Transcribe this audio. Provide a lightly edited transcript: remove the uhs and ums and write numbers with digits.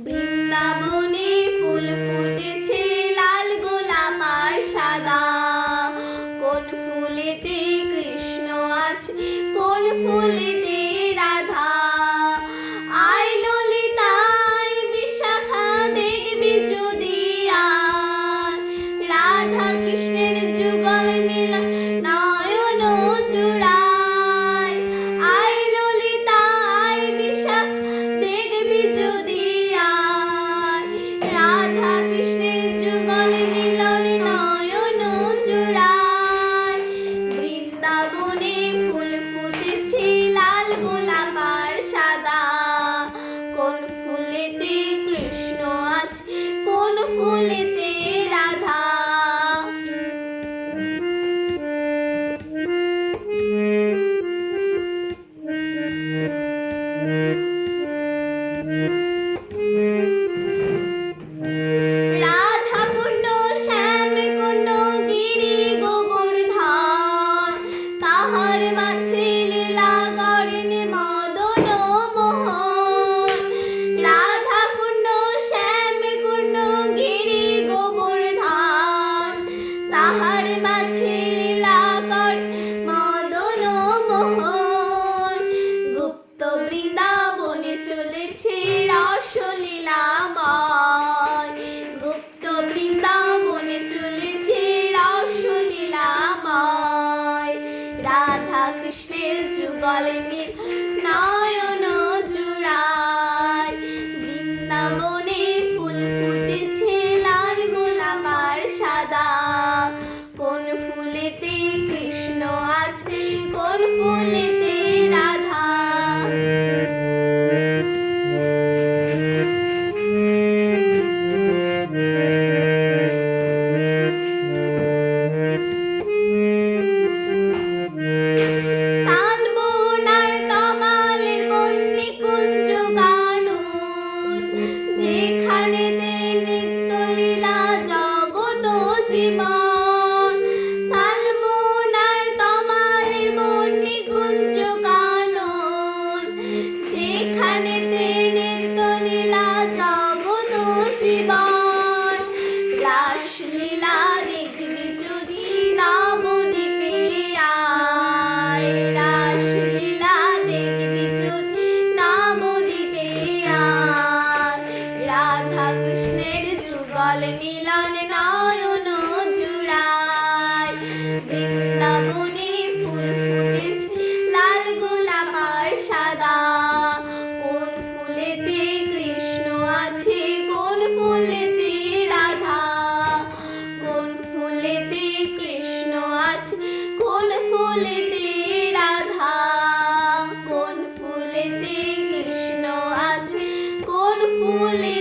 বৃন্দাবনে ফুল ফুটেছে লাল গোলাপ আর সাদা, কোন ফুলেতে কৃষ্ণ আছে কোন ফুলেতে রাধা। আয় ললিতা আয় বিশাখা দেখবি যদি আয়, রাধা কৃষ্ণের যুগল মিলন নয়ন জুড়ায়। আয় ললিতা আয় বিশাখা দেখবি যদি আয়, রাধা কৃষ্ণের যুগল মিলন নয়ন জুড়ায়। বৃন্দাবনে ফুল ফুটেছে লাল গোলাপ আর সাদা, কোন ফুলেতে কৃষ্ণ আছে কোন ফুলেতে রাধা। রাধা কুণ্ড শ্যাম কুণ্ড গিরি গোবর্ধন, তাহার মাঝে লীলা করেন মদন মোহন। রাধা কুণ্ড শ্যাম কুণ্ড গিরি গোবর্ধন, তাহার মাঝে লীলা করেন মদন মোহন। গুপ্ত বৃন্দাবনে চলেছে রসলীলাময়, গুপ্ত বৃন্দাবনে চলেছে রসলীলাময়। রাধা কৃষ্ণের যুগল মিল নয়ন জুড়ায়। বৃন্দাবনে ফুল ফুটেছে লাল গোলাপ আর সাদা, কোন ফুলেতে কৃষ্ণ আছে কোন ফুলেতে রাধা। তালবন আর তমালের বন নিকুঞ্জ কানন, যেখানেতে নিত্য লীলা জগত জীবন। তালবন আর তমালের বন নিকুঞ্জ কানন, যেখানেতে নিত্য লীলা জগত জীবন। রাসলীলা দেখবি যদি নবদ্বীপে আয়, রাসলীলা দেখবি যদি নবদ্বীপে আয়। রাধা কৃষ্ণের যুগল মিলন নয়ন জুড়ায়। বৃন্দাবনে ফুল ফুটেছে লাল গোলাপ আর সাদা, কোন ফুলেতে কৃষ্ণ আছে কোন ফুলেতে রাধা। কোন ফুলেতে কৃষ্ণ আছে কোন ফুলেতে রাধা, কোন ফুলেতে কৃষ্ণ আছে কোন ফুলে